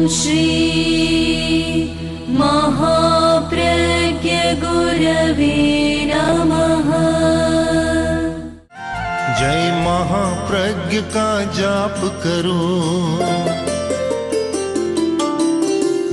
श्री महाप्रज्ञ गुरवे नमः। जय महाप्रज्ञ का जाप करो,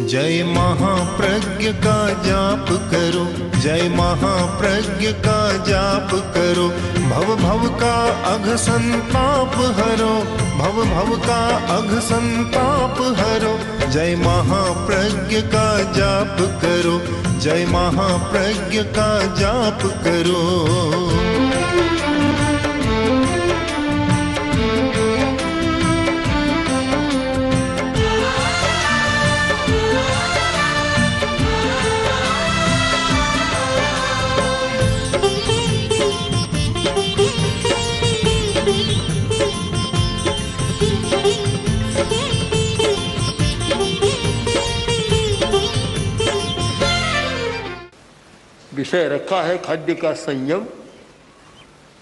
जय महाप्रज्ञ का जाप करो, जय महाप्रज्ञ का जाप करो। भव भव का अघ संताप हरो, भव भव का अघ संताप हरो। जय महाप्रज्ञ का जाप करो, जय महाप्रज्ञ का जाप करो। विषय रखा है खाद्य का संयम।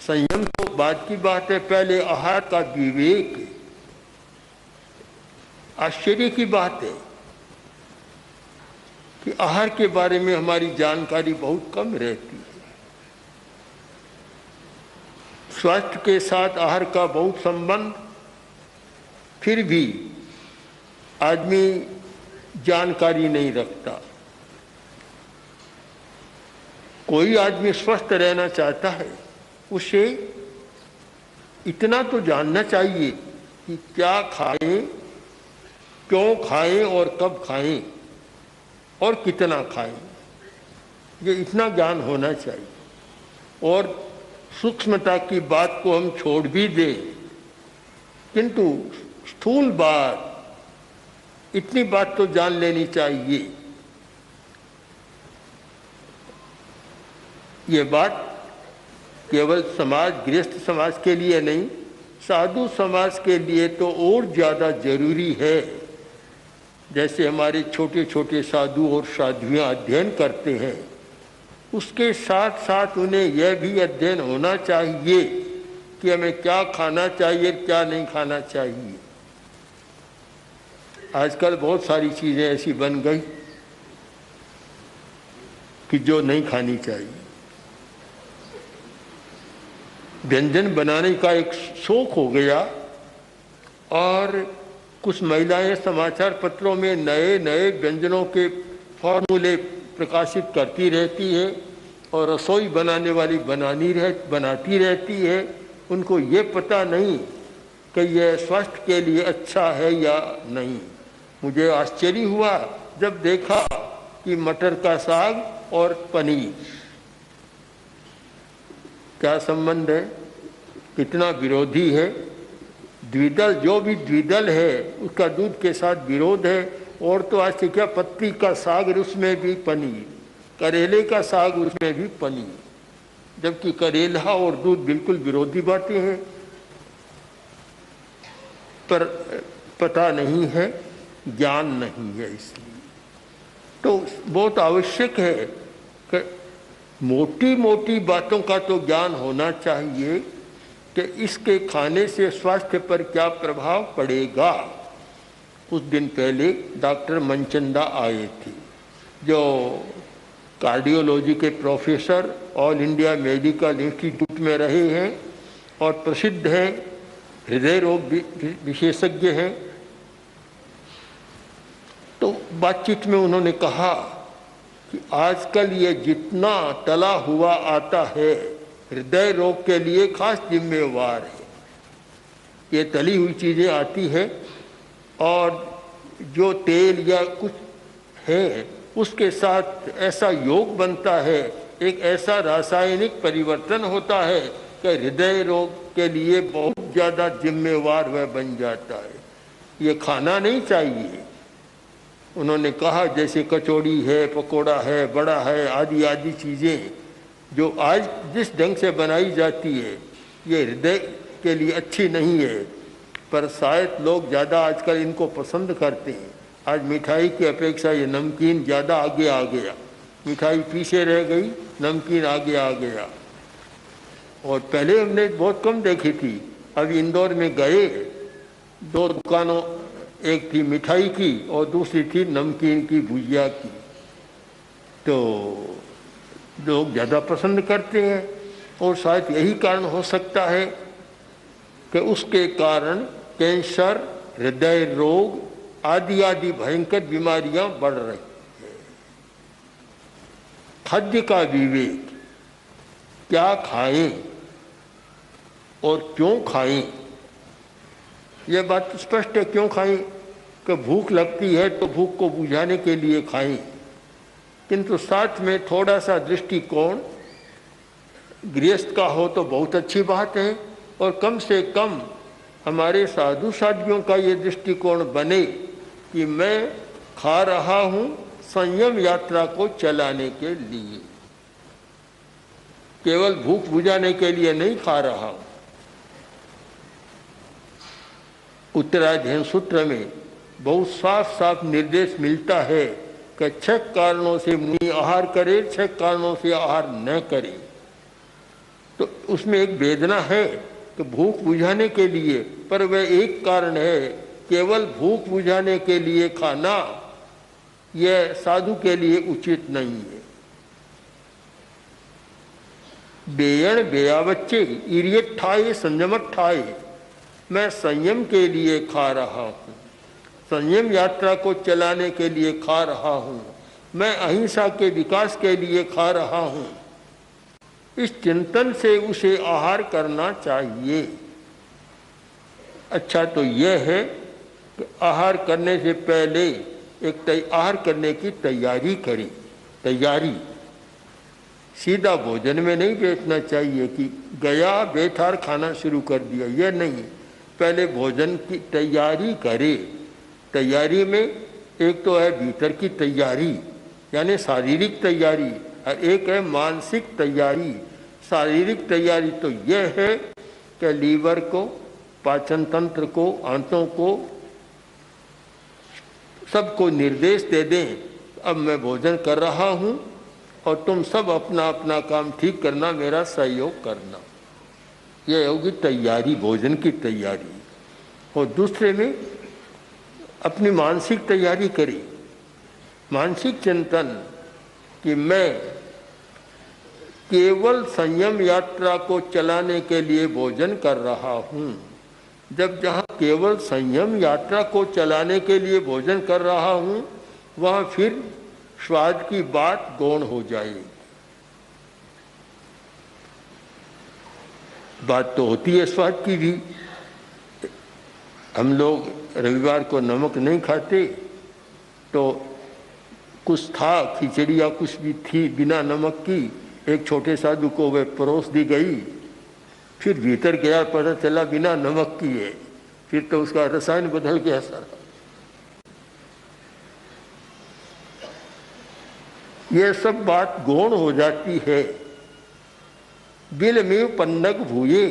संयम तो बाद की बात है, पहले आहार का विवेक। आश्चर्य की बात है कि आहार के बारे में हमारी जानकारी बहुत कम रहती है। स्वास्थ्य के साथ आहार का बहुत संबंध, फिर भी आदमी जानकारी नहीं रखता। कोई आदमी स्वस्थ रहना चाहता है, उसे इतना तो जानना चाहिए कि क्या खाएं, क्यों खाएं और कब खाएं और कितना खाएं। ये इतना ज्ञान होना चाहिए। और सूक्ष्मता की बात को हम छोड़ भी दें, किंतु स्थूल बात, इतनी बात तो जान लेनी चाहिए। ये बात केवल समाज, गृहस्थ समाज के लिए नहीं, साधु समाज के लिए तो और ज़्यादा जरूरी है। जैसे हमारे छोटे छोटे साधु और साधुआं अध्ययन करते हैं, उसके साथ साथ उन्हें यह भी अध्ययन होना चाहिए कि हमें क्या खाना चाहिए, क्या नहीं खाना चाहिए। आजकल बहुत सारी चीज़ें ऐसी बन गई कि जो नहीं खानी चाहिए। व्यंजन बनाने का एक शौक हो गया और कुछ महिलाएं समाचार पत्रों में नए नए व्यंजनों के फॉर्मूले प्रकाशित करती रहती है और रसोई बनाने वाली बनाती रहती है। उनको ये पता नहीं कि यह स्वास्थ्य के लिए अच्छा है या नहीं। मुझे आश्चर्य हुआ जब देखा कि मटर का साग और पनीर, क्या संबंध है, कितना विरोधी है। द्विदल, जो भी द्विदल है उसका दूध के साथ विरोध है। और तो आज से क्या, पत्ती का साग उसमें भी पनीर, करेले का साग उसमें भी पनीर, जबकि करेला और दूध बिल्कुल विरोधी बातें हैं। पर पता नहीं है, ज्ञान नहीं है, इसलिए तो बहुत आवश्यक है कि मोटी मोटी बातों का तो ज्ञान होना चाहिए कि इसके खाने से स्वास्थ्य पर क्या प्रभाव पड़ेगा। कुछ दिन पहले डॉक्टर मनचंदा आए थे, जो कार्डियोलॉजी के professor, all India medical institute में रहे हैं और प्रसिद्ध हैं, हृदय रोग विशेषज्ञ हैं। तो बातचीत में उन्होंने कहा कि आजकल ये जितना तला हुआ आता है हृदय रोग के लिए खास जिम्मेवार है। ये तली हुई चीज़ें आती हैं और जो तेल या कुछ है उसके साथ ऐसा योग बनता है, एक ऐसा रासायनिक परिवर्तन होता है कि हृदय रोग के लिए बहुत ज़्यादा जिम्मेवार वह बन जाता है। ये खाना नहीं चाहिए। उन्होंने कहा जैसे कचौड़ी है, पकोड़ा है, बड़ा है, आदि आदि चीज़ें जो आज जिस ढंग से बनाई जाती है ये हृदय के लिए अच्छी नहीं है, पर शायद लोग ज़्यादा आजकल इनको पसंद करते हैं। आज मिठाई की अपेक्षा ये नमकीन ज़्यादा आगे आ गया। मिठाई पीछे रह गई, नमकीन आगे आ गया। और पहले हमने बहुत कम देखी थी। अभी इंदौर में गए, 2 दुकानों, एक थी मिठाई की और दूसरी थी नमकीन की, भुजिया की। तो लोग ज़्यादा पसंद करते हैं और शायद यही कारण हो सकता है कि उसके कारण कैंसर, हृदय रोग आदि आदि भयंकर बीमारियां बढ़ रही हैं। खाद्य का विवेक, क्या खाएं और क्यों खाएं, यह बात स्पष्ट है। क्यों खाएं कि भूख लगती है तो भूख को बुझाने के लिए खाएं, किंतु साथ में थोड़ा सा दृष्टिकोण गृहस्थ का हो तो बहुत अच्छी बात है, और कम से कम हमारे साधु साधियों का ये दृष्टिकोण बने कि मैं खा रहा हूँ संयम यात्रा को चलाने के लिए, केवल भूख बुझाने के लिए नहीं खा रहा हूँ। उत्तराध्ययन सूत्र में बहुत साफ साफ निर्देश मिलता है कि 6 कारणों से मुनि आहार करे, 6 कारणों से आहार न करे। तो उसमें एक वेदना है कि भूख बुझाने के लिए, पर वह एक कारण है। केवल भूख बुझाने के लिए खाना यह साधु के लिए उचित नहीं है। बेयण बेया बच्चे इरियट ठाए संयमत ठाए, मैं संयम के लिए खा रहा हूँ, संयम यात्रा को चलाने के लिए खा रहा हूँ, मैं अहिंसा के विकास के लिए खा रहा हूँ। इस चिंतन से उसे आहार करना चाहिए। अच्छा, तो यह है कि आहार करने से पहले एक आहार करने की तैयारी करें। तैयारी सीधा भोजन में नहीं बैठना चाहिए कि गया बैठा खाना शुरू कर दिया, यह नहीं। पहले भोजन की तैयारी करे। तैयारी में एक तो है भीतर की तैयारी यानी शारीरिक तैयारी, और एक है मानसिक तैयारी। शारीरिक तैयारी तो यह है कि लीवर को, पाचन तंत्र को, आंतों को, सबको निर्देश दे दें, अब मैं भोजन कर रहा हूँ और तुम सब अपना अपना काम ठीक करना, मेरा सहयोग करना। यह होगी तैयारी, भोजन की तैयारी। और दूसरे में अपनी मानसिक तैयारी करी, मानसिक चिंतन कि मैं केवल संयम यात्रा को चलाने के लिए भोजन कर रहा हूँ। जब जहाँ केवल संयम यात्रा को चलाने के लिए भोजन कर रहा हूँ, वहाँ फिर स्वाद की बात गौण हो जाएगी। बात तो होती है स्वाद की भी। हम लोग रविवार को नमक नहीं खाते, तो कुछ था, खिचड़ी या कुछ भी थी बिना नमक की, एक छोटे साधु को वह परोस दी गई। फिर भीतर गया, पता चला बिना नमक की है। फिर तो उसका रसायन बदल गया सारा। यह सब बात गौण हो जाती है। बिल में पन्नग भूये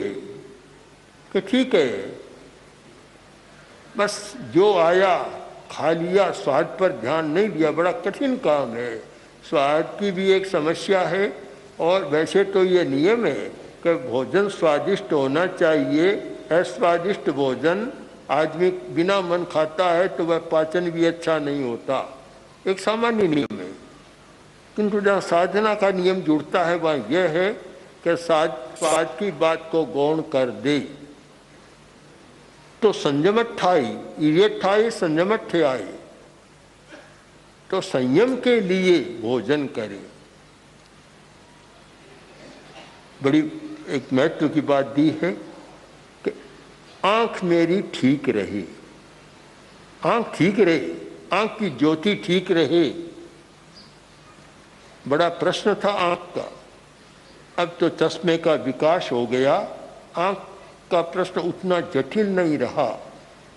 कि ठीक है, बस जो आया खा लिया, स्वाद पर ध्यान नहीं दिया। बड़ा कठिन काम है। स्वाद की भी एक समस्या है, और वैसे तो ये नियम है कि भोजन स्वादिष्ट होना चाहिए। अस्वादिष्ट भोजन आदमी बिना मन खाता है तो वह पाचन भी अच्छा नहीं होता, एक सामान्य नियम है। किंतु जहाँ साधना का नियम जुड़ता है वहाँ यह है कि स्वाद की बात को गौण कर दे। तो संयमत ठाई, इरियट ठाई संयमत ठाई, तो संयम के लिए भोजन करे। बड़ी एक महत्व की बात दी है कि आंख मेरी ठीक रहे, आंख ठीक रहे, आंख की ज्योति ठीक रहे। बड़ा प्रश्न था आंख का, अब तो चश्मे का विकास हो गया, आंख का प्रश्न उतना जटिल नहीं रहा।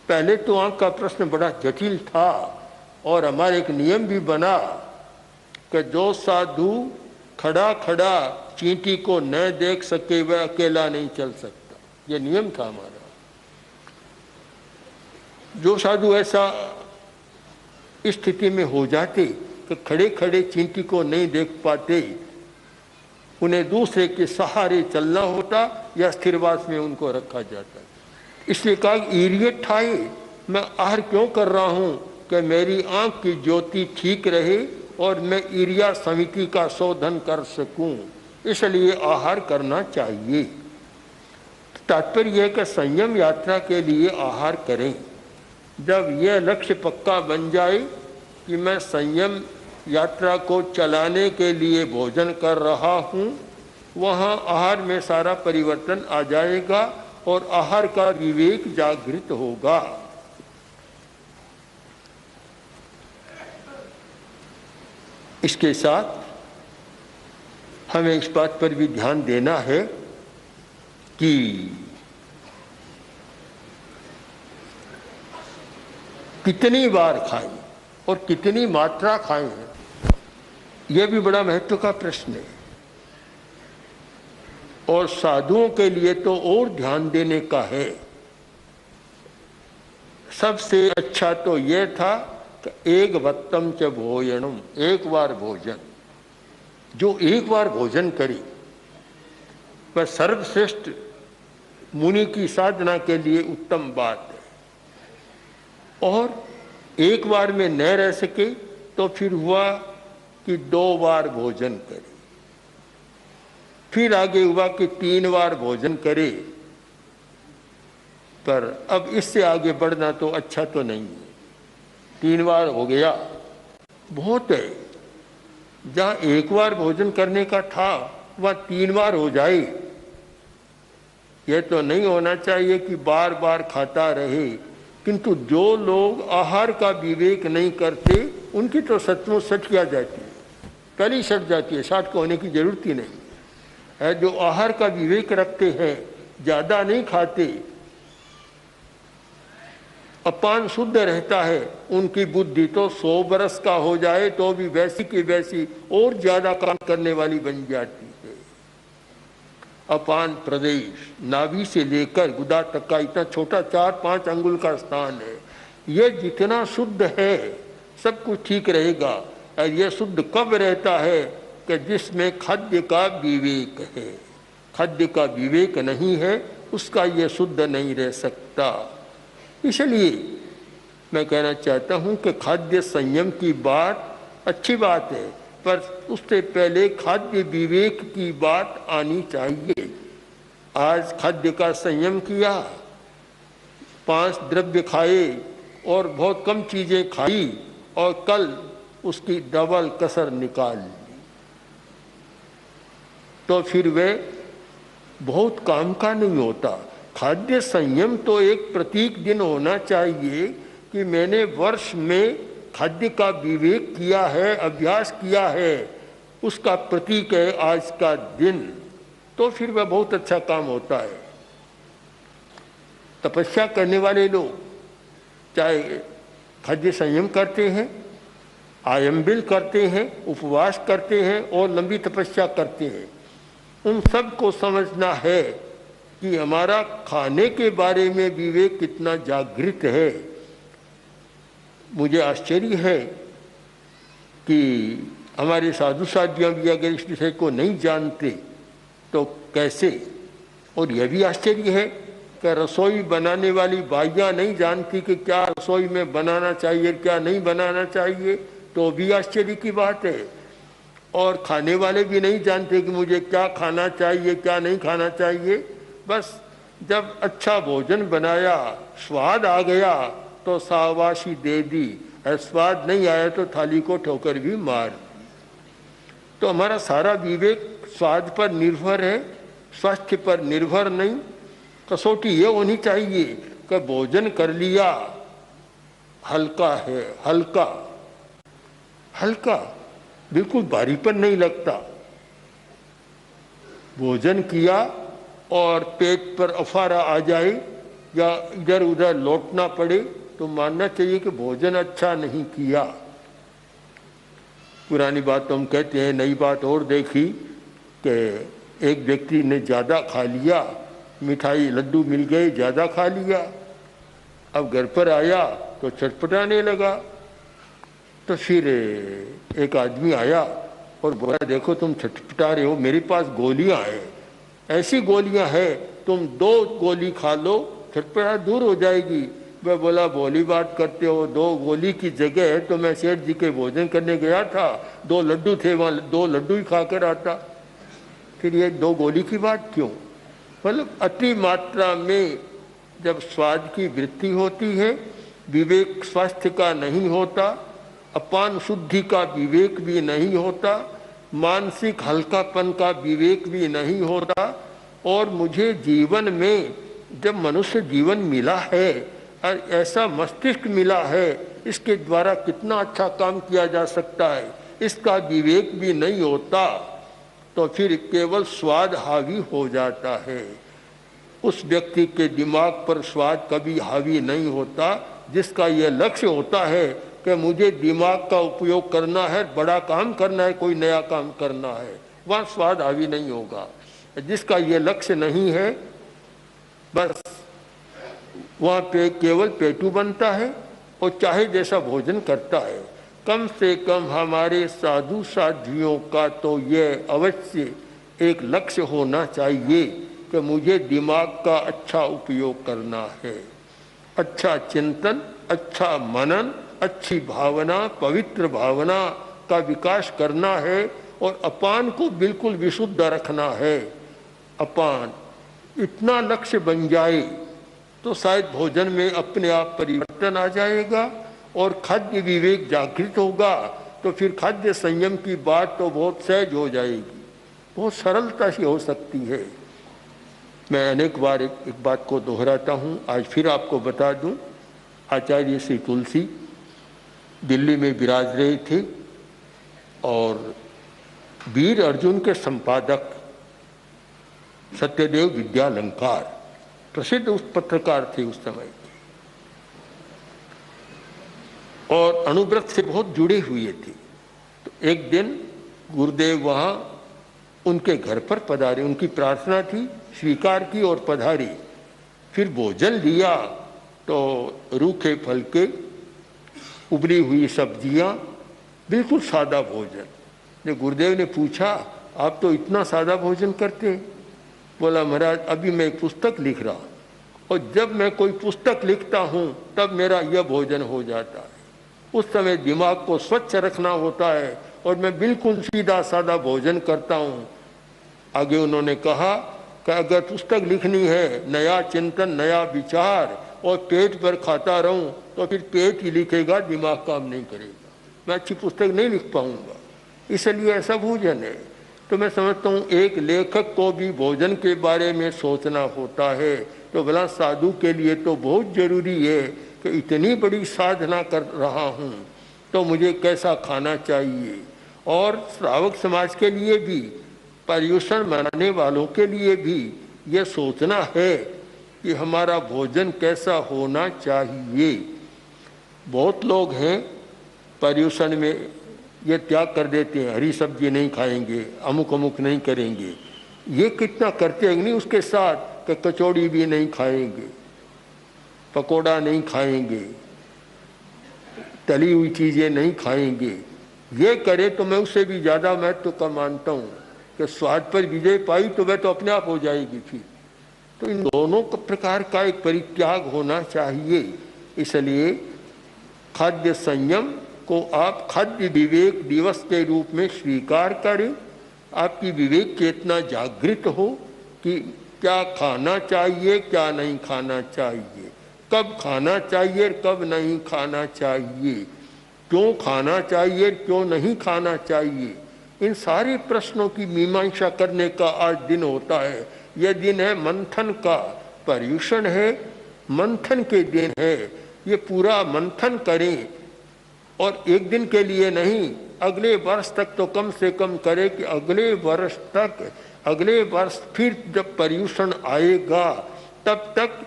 पहले तो आंख का प्रश्न बड़ा जटिल था, और हमारे एक नियम भी बना कि जो साधु खड़ा खड़ा चींटी को न देख सके वह अकेला नहीं चल सकता। यह नियम था हमारा। जो साधु ऐसा स्थिति में हो जाते कि खड़े खड़े चींटी को नहीं देख पाते, उन्हें दूसरे के सहारे चलना होता या स्थिरवास में उनको रखा जाता। इसलिए कहा इरियट ठाए, मैं आहार क्यों कर रहा हूँ कि मेरी आंख की ज्योति ठीक रहे और मैं ईर्ष्या समिति का शोधन कर सकूं, इसलिए आहार करना चाहिए। तात्पर्य है कि संयम यात्रा के लिए आहार करें। जब यह लक्ष्य पक्का बन जाए कि मैं संयम यात्रा को चलाने के लिए भोजन कर रहा हूँ, वहाँ आहार में सारा परिवर्तन आ जाएगा और आहार का विवेक जागृत होगा। इसके साथ हमें इस बात पर भी ध्यान देना है कि कितनी बार खाएं और कितनी मात्रा खाएं, यह भी बड़ा महत्व का प्रश्न है। और साधुओं के लिए तो और ध्यान देने का है। सबसे अच्छा तो यह था कि एक वत्तम च भोजनम, एक बार भोजन। जो एक बार भोजन करे वह सर्वश्रेष्ठ मुनि की साधना के लिए उत्तम बात है। और एक बार में न रह सके तो फिर हुआ कि 2 बार भोजन करे, फिर आगे हुआ कि 3 बार भोजन करे। पर अब इससे आगे बढ़ना तो अच्छा तो नहीं है। 3 बार हो गया, बहुत है। जहाँ एक बार भोजन करने का था वह 3 बार हो जाए। यह तो नहीं होना चाहिए कि बार बार खाता रहे। किंतु जो लोग आहार का विवेक नहीं करते उनकी तो सचमुच सटिया जाती है, कल ही सट जाती है, साठ को होने की जरूरत ही नहीं है। जो आहार का विवेक रखते हैं, ज़्यादा नहीं खाते, अपान शुद्ध रहता है, उनकी बुद्धि तो 100 बरस का हो जाए तो भी वैसी की वैसी और ज़्यादा काम करने वाली बन जाती है। अपान प्रदेश नाभि से लेकर गुदा तक का इतना छोटा 4-5 अंगुल का स्थान है। यह जितना शुद्ध है सब कुछ ठीक रहेगा। और यह शुद्ध कब रहता है कि जिसमें खाद्य का विवेक है। खाद्य का विवेक नहीं है उसका यह शुद्ध नहीं रह सकता। इसलिए मैं कहना चाहता हूँ कि खाद्य संयम की बात अच्छी बात है, पर उससे पहले खाद्य विवेक की बात आनी चाहिए। आज खाद्य का संयम किया, 5 द्रव्य खाए और बहुत कम चीज़ें खाई और कल उसकी डबल कसर निकाल ली, तो फिर वे बहुत काम का नहीं होता। खाद्य संयम तो एक प्रतीक दिन होना चाहिए कि मैंने वर्ष में खाद्य का विवेक किया है, अभ्यास किया है, उसका प्रतीक है आज का दिन, तो फिर वह बहुत अच्छा काम होता है। तपस्या करने वाले लोग चाहे खाद्य संयम करते हैं, आयम्बिल करते हैं, उपवास करते हैं और लंबी तपस्या करते हैं, उन सब को समझना है कि हमारा खाने के बारे में विवेक कितना जागृत है। मुझे आश्चर्य है कि हमारे साधु साधियाँ भी अगर इस विषय को नहीं जानते तो कैसे। और यह भी आश्चर्य है कि रसोई बनाने वाली बाइयाँ नहीं जानती कि क्या रसोई में बनाना चाहिए क्या नहीं बनाना चाहिए, तो भी आश्चर्य की बात है। और खाने वाले भी नहीं जानते कि मुझे क्या खाना चाहिए क्या नहीं खाना चाहिए। बस जब अच्छा भोजन बनाया, स्वाद आ गया तो शाबाशी दे दी, स्वाद नहीं आया तो थाली को ठोकर भी मार दी। तो हमारा सारा विवेक स्वाद पर निर्भर है, स्वास्थ्य पर निर्भर नहीं। कसौटी ये होनी चाहिए कि भोजन कर लिया, हल्का है, हल्का हल्का, बिल्कुल भारीपन नहीं लगता। भोजन किया और पेट पर अफारा आ जाए या इधर उधर लौटना पड़े तो मानना चाहिए कि भोजन अच्छा नहीं किया। पुरानी बात तो हम कहते हैं, नई बात और देखी कि एक व्यक्ति ने ज़्यादा खा लिया, मिठाई लड्डू मिल गए, ज़्यादा खा लिया। अब घर पर आया तो चटपटाने लगा। तो फिर एक आदमी आया और बोला, देखो तुम चटपटा रहे हो, मेरे पास गोलियां हैं, ऐसी गोलियां हैं, तुम 2 गोली खा लो, चटपटा दूर हो जाएगी। वह बोला भोली बात करते हो, 2 गोली की जगह है तो मैं सेठ जी के भोजन करने गया था, 2 लड्डू थे वहाँ, 2 लड्डू ही खा कर आता, फिर ये 2 गोली की बात क्यों? मतलब अति मात्रा में जब स्वाद की वृत्ति होती है, विवेक स्वास्थ्य का नहीं होता, अपान शुद्धि का विवेक भी नहीं होता, मानसिक हल्कापन का विवेक भी नहीं होता। और मुझे जीवन में जब मनुष्य जीवन मिला है और ऐसा मस्तिष्क मिला है, इसके द्वारा कितना अच्छा काम किया जा सकता है, इसका विवेक भी नहीं होता, तो फिर केवल स्वाद हावी हो जाता है। उस व्यक्ति के दिमाग पर स्वाद कभी हावी नहीं होता, जिसका यह लक्ष्य होता है कि मुझे दिमाग का उपयोग करना है, बड़ा काम करना है, कोई नया काम करना है, वहाँ स्वाद हावी नहीं होगा। जिसका ये लक्ष्य नहीं है, बस वहाँ पे केवल पेटू बनता है और चाहे जैसा भोजन करता है। कम से कम हमारे साधु साध्वियों का तो ये अवश्य एक लक्ष्य होना चाहिए कि मुझे दिमाग का अच्छा उपयोग करना है, अच्छा चिंतन, अच्छा मनन, अच्छी भावना, पवित्र भावना का विकास करना है और अपान को बिल्कुल विशुद्ध रखना है। अपान इतना लक्ष्य बन जाए तो शायद भोजन में अपने आप परिवर्तन आ जाएगा और खाद्य विवेक जागृत होगा, तो फिर खाद्य संयम की बात तो बहुत सहज हो जाएगी, बहुत सरलता से हो सकती है। मैं अनेक बार एक बात को दोहराता हूँ, आज फिर आपको बता दूँ। आचार्य श्री तुलसी दिल्ली में विराज रहे थे और वीर अर्जुन के संपादक सत्यदेव विद्यालंकार प्रसिद्ध उस पत्रकार थे उस समय, और अणुव्रत से बहुत जुड़े हुए थे। तो एक दिन गुरुदेव वहाँ उनके घर पर पधारे, उनकी प्रार्थना थी, स्वीकार की और पधारे। फिर भोजन लिया तो रूखे फलके, उबली हुई सब्जियाँ, बिल्कुल सादा भोजन। जब गुरुदेव ने पूछा आप तो इतना सादा भोजन करते हैं? बोला महाराज अभी मैं एक पुस्तक लिख रहा हूँ और जब मैं कोई पुस्तक लिखता हूँ तब मेरा यह भोजन हो जाता है। उस समय दिमाग को स्वच्छ रखना होता है और मैं बिल्कुल सीधा सादा भोजन करता हूँ। आगे उन्होंने कहा कि अगर पुस्तक लिखनी है, नया चिंतन, नया विचार, और पेट पर खाता रहूं तो फिर पेट ही लिखेगा, दिमाग काम नहीं करेगा, मैं अच्छी पुस्तक नहीं लिख पाऊंगा। इसलिए ऐसा भोजन है। तो मैं समझता हूँ एक लेखक को भी भोजन के बारे में सोचना होता है। तो भला साधु के लिए तो बहुत जरूरी है कि इतनी बड़ी साधना कर रहा हूँ तो मुझे कैसा खाना चाहिए। और श्रावक समाज के लिए भी, पर्युषण मनाने वालों के लिए भी ये सोचना है कि हमारा भोजन कैसा होना चाहिए। बहुत लोग हैं पर्युषण में ये त्याग कर देते हैं, हरी सब्जी नहीं खाएंगे, अमुक अमुक नहीं करेंगे। ये कितना करते हैं नहीं उसके साथ कि कचौड़ी भी नहीं खाएंगे, पकोड़ा नहीं खाएंगे, तली हुई चीज़ें नहीं खाएंगे। ये करे तो मैं उससे भी ज़्यादा महत्व का मानता हूँ कि स्वाद पर विजय पाई तो वह तो अपने आप हो जाएगी फिर। तो इन दोनों प्रकार का एक परित्याग होना चाहिए। इसलिए खाद्य संयम को आप खाद्य विवेक दिवस के रूप में स्वीकार करें। आपकी विवेक चेतना जागृत हो कि क्या खाना चाहिए, क्या नहीं खाना चाहिए, कब खाना चाहिए, कब नहीं खाना चाहिए, क्यों खाना चाहिए, क्यों नहीं खाना चाहिए। इन सारे प्रश्नों की मीमांसा करने का आज दिन होता है। यह दिन है मंथन का, पर्युषण है, मंथन के दिन है। ये पूरा मंथन करें और एक दिन के लिए नहीं, अगले वर्ष तक तो कम से कम करें कि अगले वर्ष तक, अगले वर्ष फिर जब पर्युषण आएगा तब तक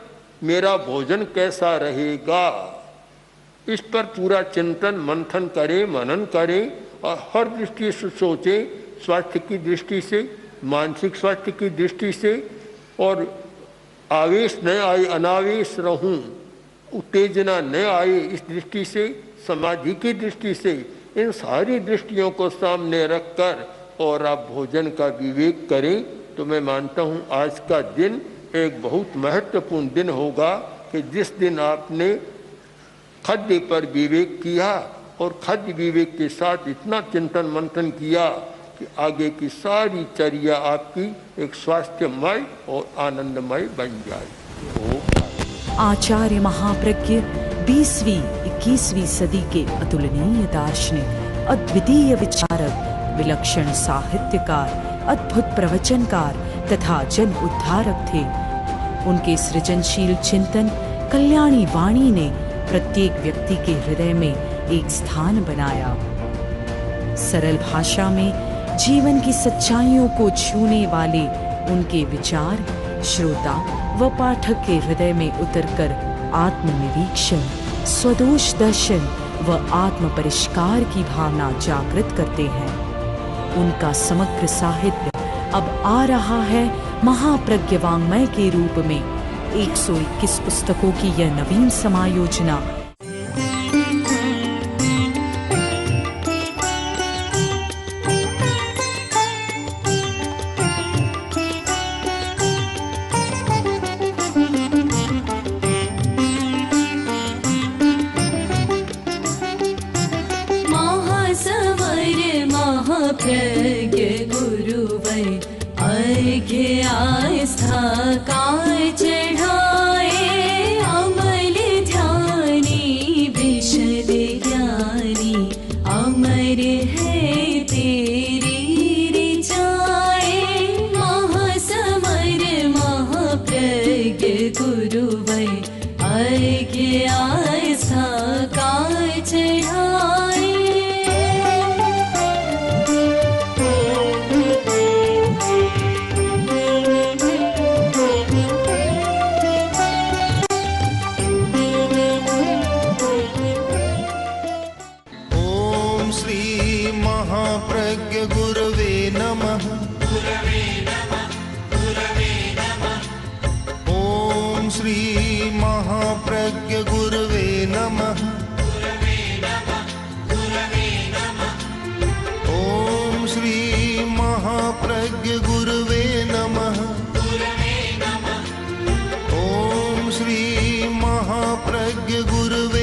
मेरा भोजन कैसा रहेगा, इस पर पूरा चिंतन मंथन करें, मनन करें और हर दृष्टि से सोचें, स्वास्थ्य की दृष्टि से, मानसिक स्वास्थ्य की दृष्टि से, और आवेश न आए अनावेश रहूं, उत्तेजना न आए इस दृष्टि से, समाधि की दृष्टि से, इन सारी दृष्टियों को सामने रखकर और आप भोजन का विवेक करें। तो मैं मानता हूँ आज का दिन एक बहुत महत्वपूर्ण दिन होगा कि जिस दिन आपने खाद्य पर विवेक किया और खाद्य विवेक के साथ इतना चिंतन मंथन किया कि आगे की सारी चर्या आपकी एक स्वास्थ्यमय और आनंदमय बन जाए। आचार्य महाप्रज्ञ 20वीं 21वीं सदी के अतुलनीय दार्शनिक, अद्वितीय विचारक, विलक्षण साहित्यकार, अद्भुत प्रवचनकार तथा जन उद्धारक थे। उनके सृजनशील चिंतन कल्याणी वाणी ने प्रत्येक व्यक्ति के हृदय में एक स्थान बनाया। सरल भाषा में जीवन की सच्चाइयों को छूने वाले उनके विचार श्रोता व पाठक के हृदय में उतरकर आत्मनिरीक्षण, स्वदोष दर्शन व आत्म परिष्कार की भावना जागृत करते हैं। उनका समग्र साहित्य अब आ रहा है महाप्रज्ञ वाङ्मय के रूप में। 121 पुस्तकों की यह नवीन समायोजना प्रज्ञ गुरुवै अर्घ्य आस्था काय चढ़ाए, अमल ध्यानी विशद ज्ञानी, अमर है तेरी ऋचाए। महासमर महाप्रज्ञ गुरुवै अर्घ्य आस्था काय चढ़ाए। गुरुवे